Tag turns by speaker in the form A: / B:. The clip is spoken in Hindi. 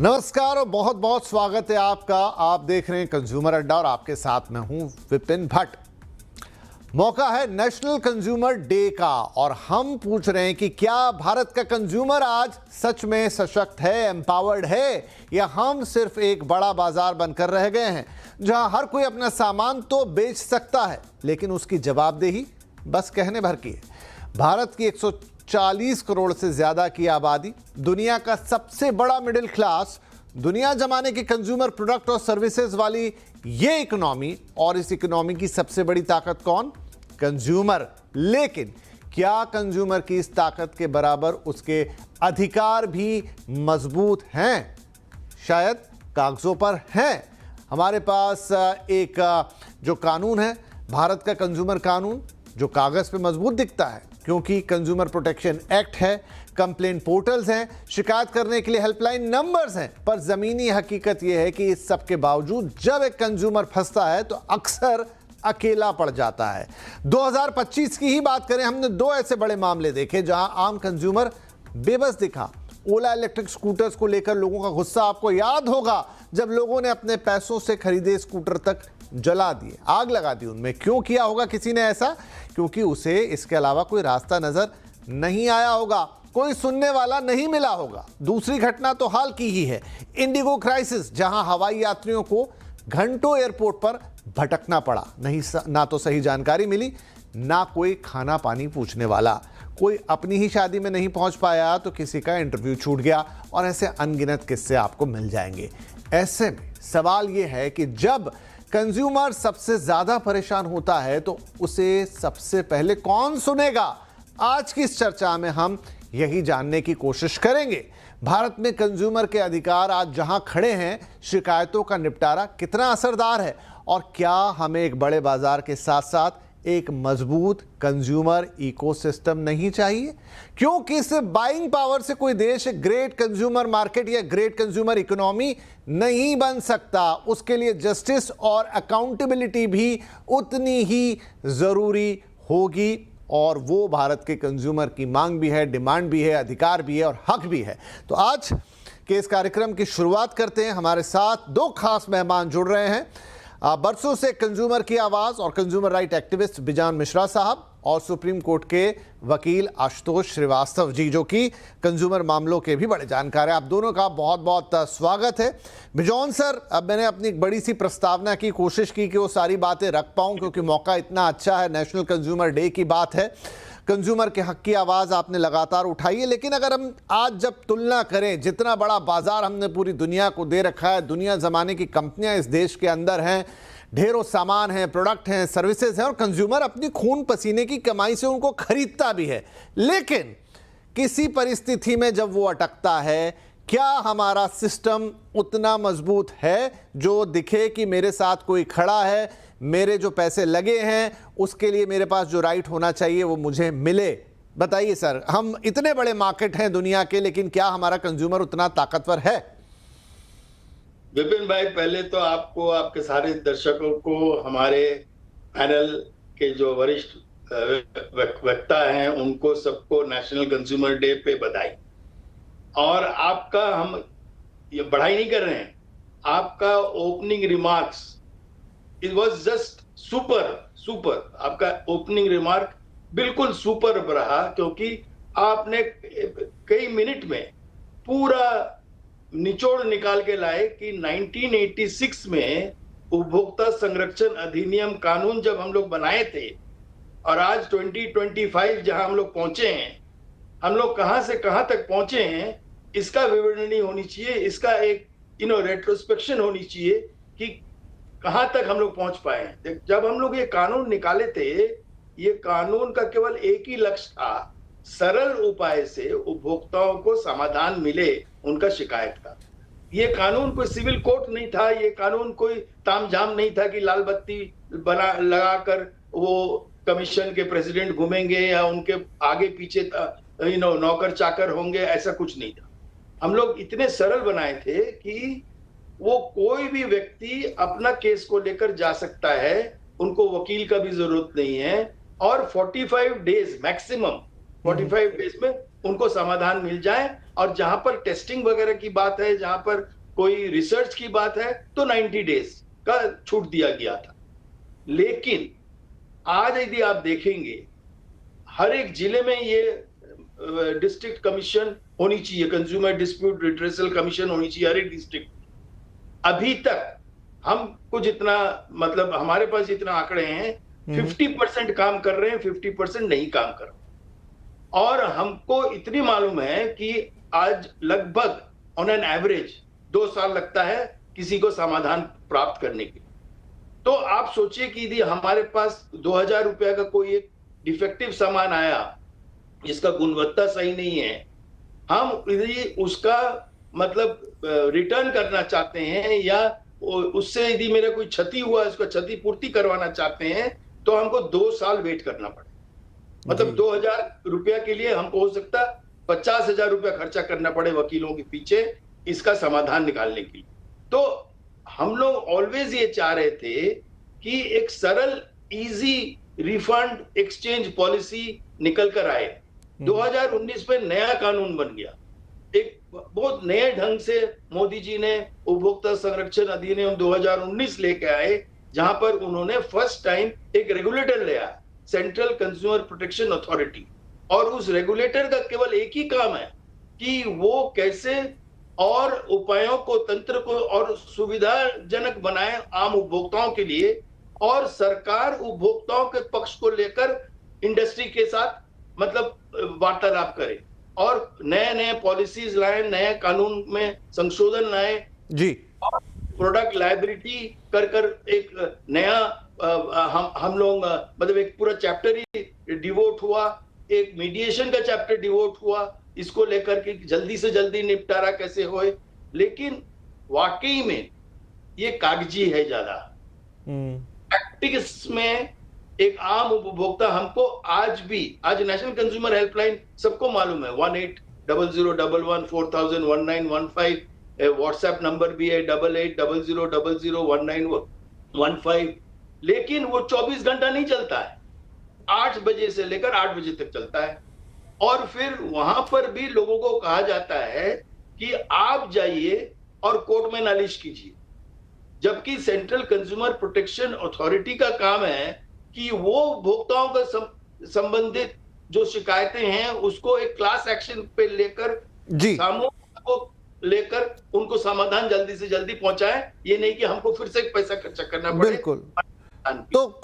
A: नमस्कार और बहुत बहुत स्वागत है आपका। आप देख रहे हैं कंज्यूमर अड्डा और आपके साथ मैं हूं विपिन भट्ट। मौका है नेशनल कंज्यूमर डे का और हम पूछ रहे हैं कि क्या भारत का कंज्यूमर आज सच में सशक्त है, एम्पावर्ड है, या हम सिर्फ एक बड़ा बाजार बनकर रह गए हैं जहां हर कोई अपना सामान तो बेच सकता है लेकिन उसकी जवाबदेही बस कहने भर की है। भारत की 140 करोड़ से ज्यादा की आबादी, दुनिया का सबसे बड़ा मिडिल क्लास, दुनिया जमाने की कंज्यूमर प्रोडक्ट और सर्विसेज वाली ये इकोनॉमी, और इस इकोनॉमी की सबसे बड़ी ताकत कौन? कंज्यूमर। लेकिन क्या कंज्यूमर की इस ताकत के बराबर उसके अधिकार भी मजबूत हैं? शायद कागजों पर हैं। हमारे पास एक जो कानून है, भारत का कंज्यूमर कानून, जो कागज पे मजबूत दिखता है क्योंकि कंज्यूमर प्रोटेक्शन एक्ट है, कंप्लेंट पोर्टल्स हैं, शिकायत करने के लिए हेल्पलाइन नंबर्स हैं, पर जमीनी हकीकत यह है कि इस सब के बावजूद जब एक कंज्यूमर फंसता है तो अक्सर अकेला पड़ जाता है। 2025 की ही बात करें, हमने दो ऐसे बड़े मामले देखे जहां आम कंज्यूमर बेबस दिखा। ओला इलेक्ट्रिक स्कूटर्स को लेकर लोगों का गुस्सा आपको याद होगा, जब लोगों ने अपने पैसों से खरीदे स्कूटर तक जला दिए, आग लगा दी उनमें। क्यों किया होगा किसी ने ऐसा? क्योंकि उसे इसके अलावा कोई रास्ता नजर नहीं आया होगा, कोई सुनने वाला नहीं मिला होगा। दूसरी घटना तो हाल की ही है, इंडिगो क्राइसिस, जहां हवाई यात्रियों को घंटों एयरपोर्ट पर भटकना पड़ा, ना तो सही जानकारी मिली, ना कोई खाना पानी पूछने वाला। कोई अपनी ही शादी में नहीं पहुंच पाया तो किसी का इंटरव्यू छूट गया, और ऐसे अनगिनत किस्से आपको मिल जाएंगे। ऐसे में सवाल यह है कि जब कंज्यूमर सबसे ज्यादा परेशान होता है तो उसे सबसे पहले कौन सुनेगा? आज की इस चर्चा में हम यही जानने की कोशिश करेंगे। भारत में कंज्यूमर के अधिकार आज जहां खड़े हैं, शिकायतों का निपटारा कितना असरदार है, और क्या हमें एक बड़े बाजार के साथ साथ एक मजबूत कंज्यूमर इकोसिस्टम नहीं चाहिए? क्योंकि सिर्फ बाइंग पावर से कोई देश एक ग्रेट कंज्यूमर मार्केट या ग्रेट कंज्यूमर इकोनॉमी नहीं बन सकता। उसके लिए जस्टिस और अकाउंटेबिलिटी भी उतनी ही जरूरी होगी, और वो भारत के कंज्यूमर की मांग भी है, डिमांड भी है, अधिकार भी है और हक भी है। तो आज के इस कार्यक्रम की शुरुआत करते हैं। हमारे साथ दो खास मेहमान जुड़ रहे हैं। बरसों से कंज्यूमर की आवाज और कंज्यूमर राइट एक्टिविस्ट बिजान मिश्रा साहब, और सुप्रीम कोर्ट के वकील आशुतोष श्रीवास्तव जी, जो कि कंज्यूमर मामलों के भी बड़े जानकार हैं। आप दोनों का बहुत बहुत स्वागत है। बिजॉन सर, अब मैंने अपनी एक बड़ी सी प्रस्तावना की कोशिश की कि वो सारी बातें रख पाऊं, क्योंकि मौका इतना अच्छा है, नेशनल कंज्यूमर डे की बात है, कंज्यूमर के हक की आवाज़ आपने लगातार उठाई है। लेकिन अगर हम आज जब तुलना करें, जितना बड़ा बाजार हमने पूरी दुनिया को दे रखा है, दुनिया ज़माने की कंपनियां इस देश के अंदर हैं, ढेरों सामान हैं, प्रोडक्ट हैं, सर्विसेज हैं, और कंज्यूमर अपनी खून पसीने की कमाई से उनको खरीदता भी है। लेकिन किसी परिस्थिति में जब वो अटकता है, क्या हमारा सिस्टम उतना मजबूत है जो दिखे कि मेरे साथ कोई खड़ा है, मेरे जो पैसे लगे हैं उसके लिए मेरे पास जो राइट होना चाहिए वो मुझे मिले? बताइए सर, हम इतने बड़े मार्केट हैं दुनिया के, लेकिन क्या हमारा कंज्यूमर उतना ताकतवर है?
B: विपिन भाई, पहले तो आपको, आपके सारे दर्शकों को, हमारे पैनल के जो वरिष्ठ वक्ता हैं, उनको सबको नेशनल कंज्यूमर डे पे बधाई। और आपका, हम ये बढ़ाई नहीं कर रहे हैं, आपका opening remarks, it was just super. आपका ओपनिंग रिमार्क बिल्कुल सुपर रहा, क्योंकि आपने कई मिनट में पूरा निचोड़ निकाल के लाए कि 1986 में उपभोक्ता संरक्षण अधिनियम कानून जब हम लोग बनाए थे, और आज 2025 जहां हम लोग पहुंचे हैं, हम लोग कहां से कहां तक पहुंचे हैं, इसका विवरणी होनी चाहिए, इसका एक रेट्रोस्पेक्शन होनी चाहिए कि कहां तक हम लोग पहुंच पाए हैं। जब हम लोग ये कानून निकाले थे, ये कानून का केवल एक ही लक्ष्य था, सरल उपाय से उपभोक्ताओं को समाधान मिले उनका शिकायत का। ये कानून कोई सिविल कोर्ट नहीं था, ये कानून कोई तामझाम नहीं था कि लाल बत्ती बना लगाकर वो कमीशन के प्रेसिडेंट घूमेंगे या उनके आगे पीछे नौकर चाकर होंगे, ऐसा कुछ नहीं था। हम लोग इतने सरल बनाए थे कि वो कोई भी व्यक्ति अपना केस को लेकर जा सकता है, उनको वकील का भी जरूरत नहीं है, और 45 डेज मैक्सिमम 45 डेज में उनको समाधान मिल जाए, और जहां पर टेस्टिंग वगैरह की बात है, जहां पर कोई रिसर्च की बात है, तो 90 डेज का छूट दिया गया था। लेकिन आज यदि आप देखेंगे, हर एक जिले में ये डिस्ट्रिक्ट कमीशन होनी चाहिए, कंज्यूमर डिस्प्यूट रिड्रेसल कमीशन होनी चाहिए हर एक डिस्ट्रिक्ट। अभी तक हमको जितना, मतलब हमारे पास जितना आंकड़े हैं, 50% काम कर रहे हैं, 50% नहीं काम कर रहे। और हमको इतनी मालूम है कि आज लगभग ऑन एन एवरेज 2 साल लगता है किसी को समाधान प्राप्त करने के लिए। तो आप सोचिए कि यदि हमारे पास 2000 रुपया का कोई एक डिफेक्टिव सामान आया, जिसका गुणवत्ता सही नहीं है, हम यदि उसका मतलब रिटर्न करना चाहते हैं, या उससे यदि मेरा कोई क्षति हुआ, उसका क्षतिपूर्ति करवाना चाहते हैं, तो हमको 2 साल वेट करना पड़ेगा। मतलब 2000 रुपया के लिए हमको हो सकता 50,000 रुपया खर्चा करना पड़े वकीलों के पीछे इसका समाधान निकालने के लिए। तो हम लोग ऑलवेज ये चाह रहे थे कि एक सरल, इजी रिफंड एक्सचेंज पॉलिसी निकल कर आए। 2019 में नया कानून बन गया, एक बहुत नए ढंग से मोदी जी ने उपभोक्ता संरक्षण अधिनियम 2019 लेके आए, जहां पर उन्होंने फर्स्ट टाइम एक रेगुलेटर ले आया, सेंट्रल कंज्यूमर प्रोटेक्शन अथॉरिटी। और उस रेगुलेटर का केवल एक ही काम है कि वो कैसे और उपायों को, तंत्र को और सुविधाजनक बनाए आम उपभोक्ताओं के लिए, और सरकार उपभोक्ताओं के पक्ष को लेकर इंडस्ट्री के साथ मतलब वार्तालाप करे, और नए नए पॉलिसीज लाए, नए कानून में संशोधन लाए
A: जी,
B: और प्रोडक्ट लायबिलिटी कर एक नया हम लोग मतलब एक पूरा चैप्टर ही डिवोट हुआ, एक मीडिएशन का चैप्टर डिवोट हुआ इसको लेकर के जल्दी से जल्दी निपटारा कैसे होए। लेकिन वाकई में ये कागजी है ज्यादा, प्रैक्टिस में एक आम उपभोक्ता हमको आज नेशनल कंज्यूमर हेल्पलाइन सबको मालूम है, 18001140001915, व्हाट्सएप नंबर भी है 8800001915, लेकिन वो 24 घंटा नहीं चलता है, 8 बजे से लेकर 8 बजे तक चलता है। और फिर वहां पर भी लोगों को कहा जाता है कि आप जाइए और कोर्ट में नालिश कीजिए, जबकि सेंट्रल कंज्यूमर प्रोटेक्शन अथॉरिटी का काम है कि वो उपभोक्ताओं का संबंधित जो शिकायतें हैं उसको एक क्लास एक्शन पे लेकर, समूह को लेकर उनको समाधान जल्दी से जल्दी पहुंचाए। ये नहीं कि हमको फिर से पैसा खर्चा करना पड़े।
A: बिल्कुल। तो